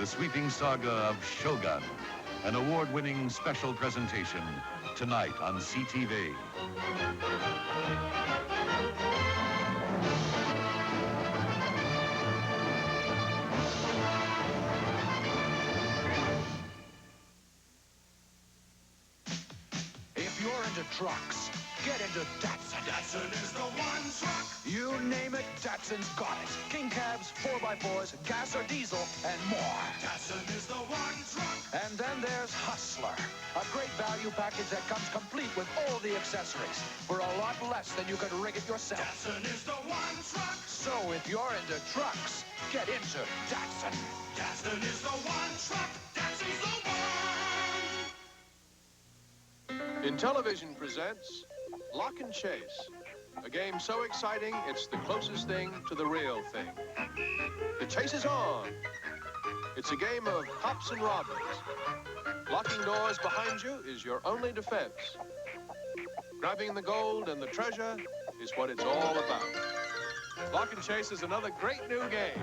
the sweeping saga of Shogun, an award-winning special presentation tonight on CTV. If you're into trucks, get into Datsun. Datsun is the one truck. You name it, Datsun's got it. King cabs, 4x4s, gas or diesel, and more. Datsun is the one truck. And then there's Hustler, a great value package that comes complete with all the accessories for a lot less than you could rig it yourself. Datsun is the one truck. So if you're into trucks, get into Datsun. Datsun is the one truck. Datsun's the one. Intellivision presents Lock and Chase, a game so exciting it's the closest thing to the real thing. The chase is on. It's a game of cops and robbers. Locking doors behind you is your only defense. Grabbing the gold and the treasure is what it's all about. Lock and Chase is another great new game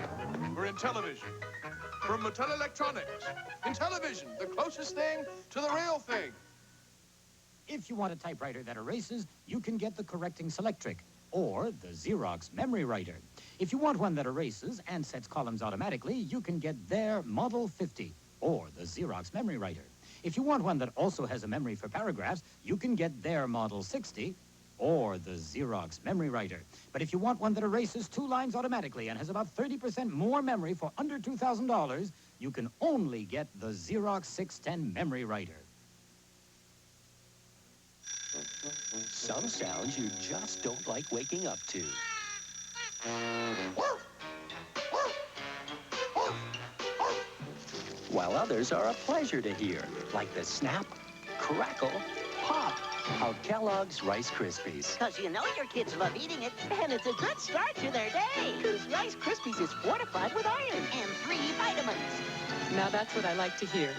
for Intellivision. From Mattel Electronics, Intellivision, the closest thing to the real thing. If you want a typewriter that erases, you can get the Correcting Selectric, or the Xerox Memory Writer. If you want one that erases and sets columns automatically, you can get their Model 50, or the Xerox Memory Writer. If you want one that also has a memory for paragraphs, you can get their Model 60, or the Xerox Memory Writer. But if you want one that erases 2 lines automatically and has about 30% more memory for under $2,000, you can only get the Xerox 610 Memory Writer. Some sounds you just don't like waking up to. While others are a pleasure to hear, like the snap, crackle, pop of Kellogg's Rice Krispies. Because you know your kids love eating it, and it's a good start to their day. Because Rice Krispies is fortified with iron and 3 vitamins. Now that's what I like to hear.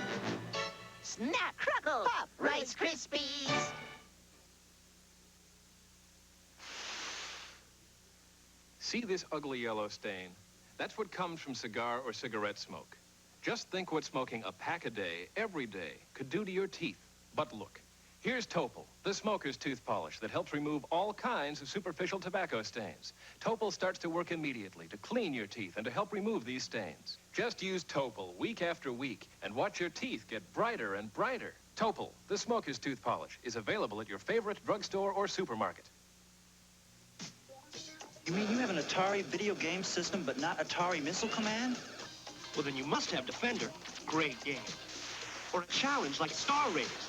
Snap, crackle, pop, Rice Krispies. See this ugly yellow stain? That's what comes from cigar or cigarette smoke. Just think what smoking a pack a day, every day, could do to your teeth. But look, here's Topol, the smoker's tooth polish that helps remove all kinds of superficial tobacco stains. Topol starts to work immediately to clean your teeth and to help remove these stains. Just use Topol week after week and watch your teeth get brighter and brighter. Topol, the smoker's tooth polish, is available at your favorite drugstore or supermarket. You mean you have an Atari video game system, but not Atari Missile Command? Well, then you must have Defender. Great game. Or a challenge like Star Raiders.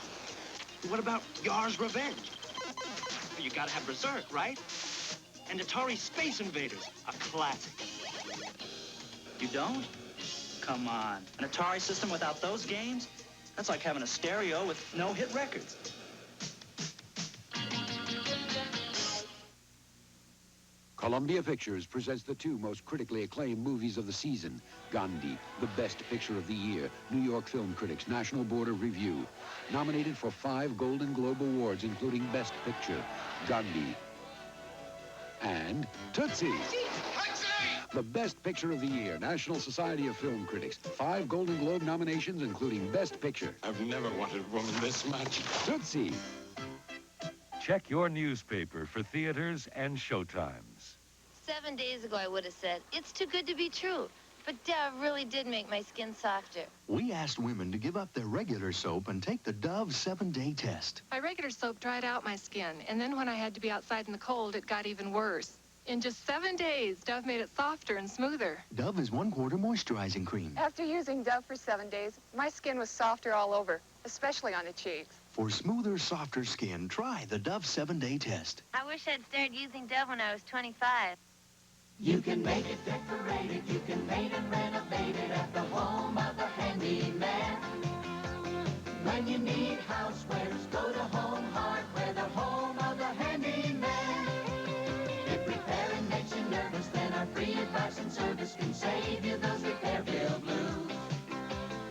What about Yar's Revenge? You gotta have Berserk, right? And Atari Space Invaders, a classic. You don't? Come on. An Atari system without those games? That's like having a stereo with no hit records. Columbia Pictures presents the 2 most critically acclaimed movies of the season. Gandhi, the best picture of the year. New York Film Critics National Board of Review. Nominated for 5 Golden Globe Awards, including Best Picture. Gandhi. And Tootsie. The best picture of the year. National Society of Film Critics. 5 Golden Globe nominations, including Best Picture. I've never wanted a woman this much. Tootsie. Check your newspaper for theaters and showtimes. 7 days ago, I would have said, it's too good to be true. But Dove really did make my skin softer. We asked women to give up their regular soap and take the Dove 7-day test. My regular soap dried out my skin, and then when I had to be outside in the cold, it got even worse. In just 7 days, Dove made it softer and smoother. Dove is 1/4 moisturizing cream. After using Dove for 7 days, my skin was softer all over, especially on the cheeks. For smoother, softer skin, try the Dove 7-day test. I wish I'd started using Dove when I was 25. You can make it decorated, you can paint and renovate it at the home of the handyman. When you need housewares, go to Home Hardware, the home of the handyman. If repairing makes you nervous, then our free advice and service can save you those repair bill blues.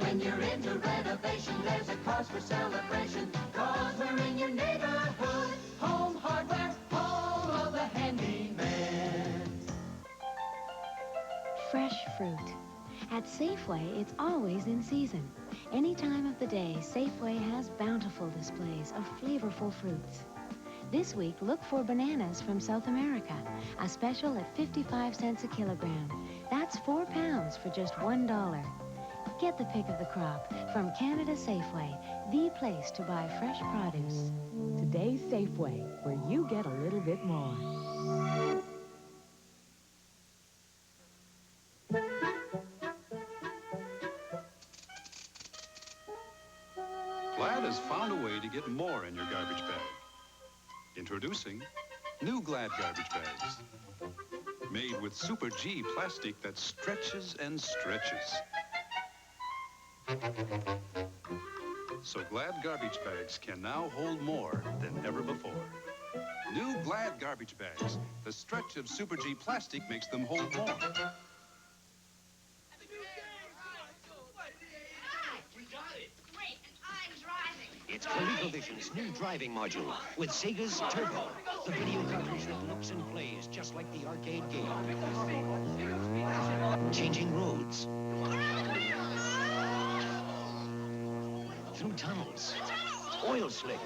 When you're into renovation, there's a cause for celebration, 'cause we're in your neighborhood. Home Hardware, home of the handyman. Fresh fruit. At Safeway, it's always in season. Any time of the day, Safeway has bountiful displays of flavorful fruits. This week, look for bananas from South America, a special at 55 cents a kilogram. That's 4 pounds for just $1. Get the pick of the crop from Canada Safeway, the place to buy fresh produce. Today's Safeway, where you get a little bit more. Glad has found a way to get more in your garbage bag. Introducing new Glad garbage bags. Made with Super G plastic that stretches and stretches. So Glad garbage bags can now hold more than ever before. New Glad garbage bags. The stretch of Super G plastic makes them hold more. It's Colecovision's new driving module with Sega's Turbo, the video cartridge that looks and plays just like the arcade game. Changing roads. Through tunnels. Oil slick.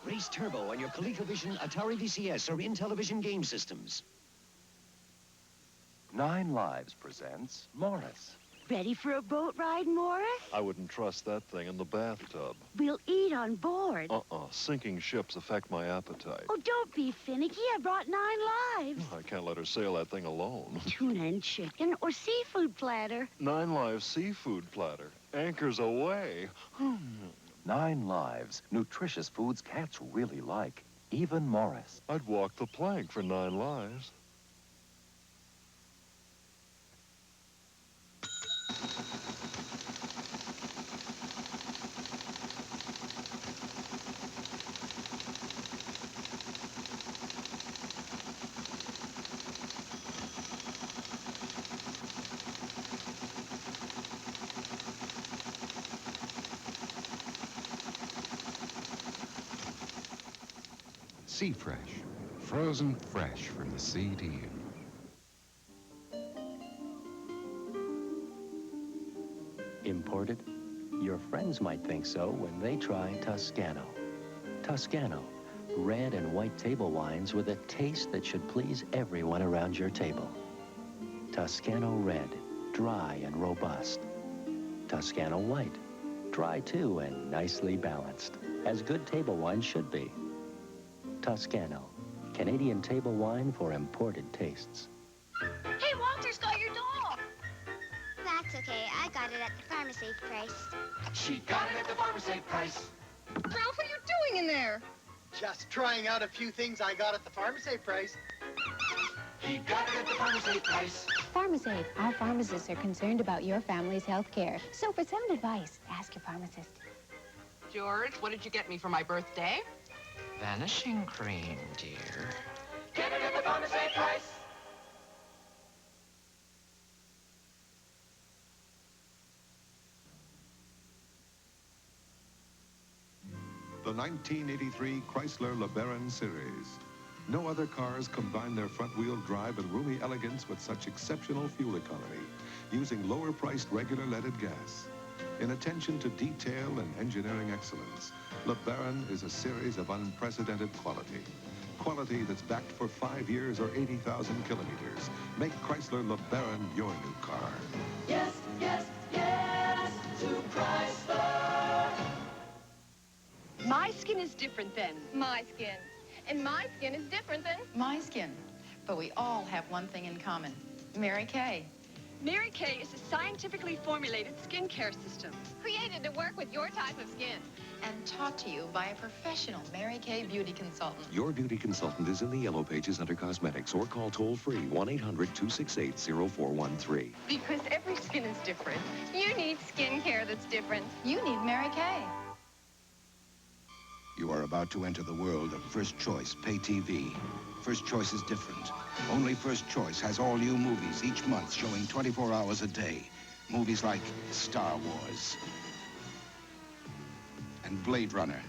Race Turbo on your Colecovision, Atari VCS, or Intellivision game systems. 9 Lives presents Morris. Ready for a boat ride, Morris? I wouldn't trust that thing in the bathtub. We'll eat on board. Sinking ships affect my appetite. Oh, don't be finicky. I brought 9 lives. I can't let her sail that thing alone. Tuna and chicken or seafood platter. 9 Lives seafood platter. Anchors away. 9 Lives. Nutritious foods cats really like. Even Morris. I'd walk the plank for 9 Lives. Seafresh, frozen fresh from the sea to you. Imported? Your friends might think so when they try Toscano. Toscano, red and white table wines with a taste that should please everyone around your table. Toscano Red, dry and robust. Toscano White, dry too and nicely balanced, as good table wine should be. Toscano, Canadian table wine for imported tastes. Hey, Walter's got your doll. That's okay. I got it at the Pharmasave price. She got it at the Pharmasave price. Ralph, what are you doing in there? Just trying out a few things I got at the Pharmasave price. He got it at the Pharmasave price. Pharmasave. Our pharmacists are concerned about your family's health care. So for sound advice, ask your pharmacist. George, what did you get me for my birthday? Vanishing cream, dear. Get it at the Pharmasave price. The 1983 Chrysler LeBaron series. No other cars combine their front-wheel drive and roomy elegance with such exceptional fuel economy, using lower-priced regular leaded gas. In attention to detail and engineering excellence, LeBaron is a series of unprecedented quality. Quality that's backed for 5 years or 80,000 kilometers. Make Chrysler LeBaron your new car. Yes, yes, yes to Chrysler. My skin is different than My skin. And my skin is different than my skin. But we all have one thing in common. Mary Kay. Mary Kay is a scientifically formulated skincare system. created to work with your type of skin. And taught to you by a professional Mary Kay beauty consultant. Your beauty consultant is in the yellow pages under cosmetics, or call toll-free 1-800-268-0413. Because every skin is different. You need skincare that's different. You need Mary Kay. You are about to enter the world of First Choice Pay TV. First Choice is different. Only First Choice has all new movies each month showing 24 hours a day. Movies like Star Wars and Blade Runner.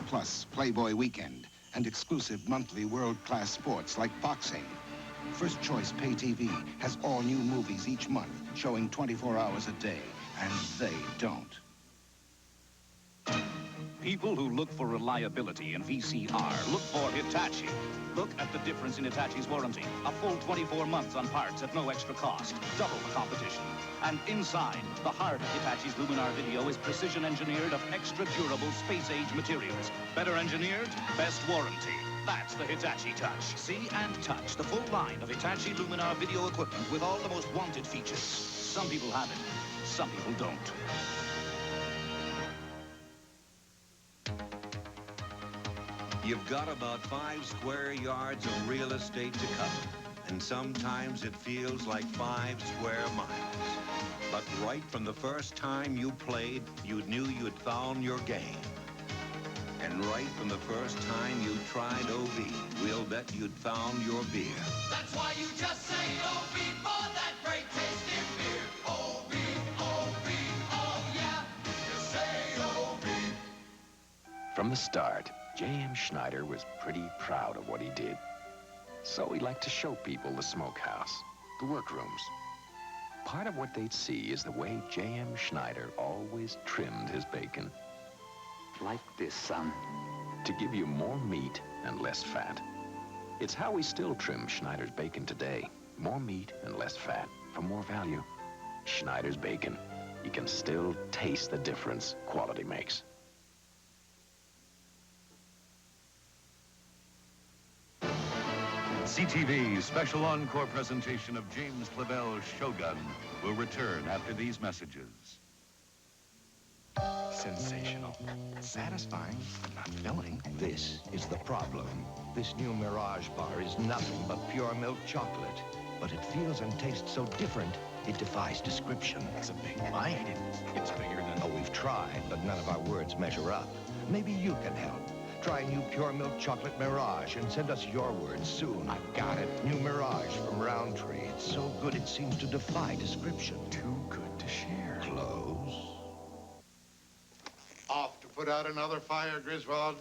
Plus Playboy Weekend and exclusive monthly world-class sports like boxing. First Choice Pay TV has all new movies each month, showing 24 hours a day, and they don't. People who look for reliability in VCR look for Hitachi. Look at the difference in Hitachi's warranty. A full 24 months on parts at no extra cost. Double the competition. And inside, the heart of Hitachi's Luminar video is precision engineered of extra durable space-age materials. Better engineered, best warranty. That's the Hitachi Touch. See and touch the full line of Hitachi Luminar video equipment with all the most wanted features. Some people have it, some people don't. You've got about 5 square yards of real estate to cover, and sometimes it feels like 5 square miles. But right from the first time you played, you knew you'd found your game. And right from the first time you tried OB, we'll bet you'd found your beer. That's why you just say OB for that great tasting beer. OB, OB, oh yeah, you say OB. From the start, J.M. Schneider was pretty proud of what he did. So he liked to show people the smokehouse, the workrooms. Part of what they'd see is the way J.M. Schneider always trimmed his bacon. Like this, son. To give you more meat and less fat. It's how we still trim Schneider's bacon today. More meat and less fat for more value. Schneider's bacon. You can still taste the difference quality makes. CTV's special encore presentation of James Clavell's Shogun will return after these messages. Sensational. Satisfying, but not filling. This is the problem. This new Mirage Bar is nothing but pure milk chocolate. But it feels and tastes so different, it defies description. It's a big bite. It's bigger than... Oh, we've tried, but none of our words measure up. Maybe you can help. Try new pure milk chocolate Mirage and send us your words soon. I've got it. New Mirage from Roundtree. It's so good it seems to defy description. Too good to share. Close. Off to put out another fire, Griswold?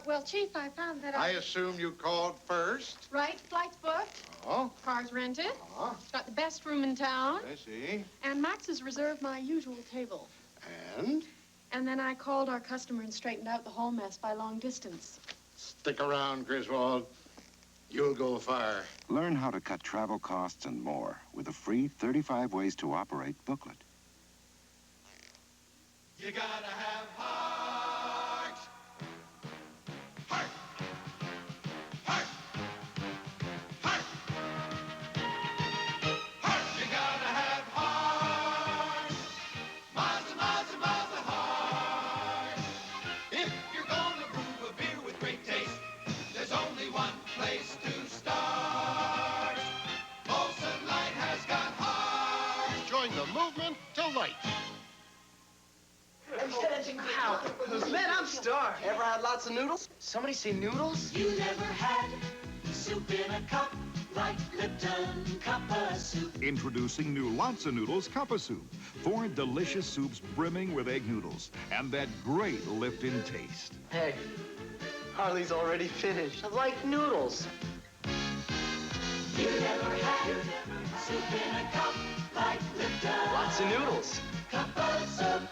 Well, Chief, I found that I assume you called first. Right, flight's booked. Oh. Car's rented. Oh. Got the best room in town. I see. And Max has reserved my usual table. And? And then I called our customer and straightened out the whole mess by long distance. Stick around, Griswold. You'll go far. Learn how to cut travel costs and more with a free 35 Ways to Operate booklet. You gotta have heart. Heart. Heart. Heart. Heart. You gotta have heart. Miles and miles and miles of heart. If you're gonna brew a beer with great taste, there's only one place to start. Molson Light has got heart. Join the movement to light. Wow, man, I'm starved. Ever had lots of noodles? Somebody say noodles? You never had soup in a cup like Lipton Cuppa Soup. Introducing new Lots of Noodles Cuppa Soup. 4 delicious soups brimming with egg noodles and that great lift in taste. Hey, Harley's already finished. I like noodles. You never had soup in a cup like Lipton. Lots of noodles. Cuppa Soup.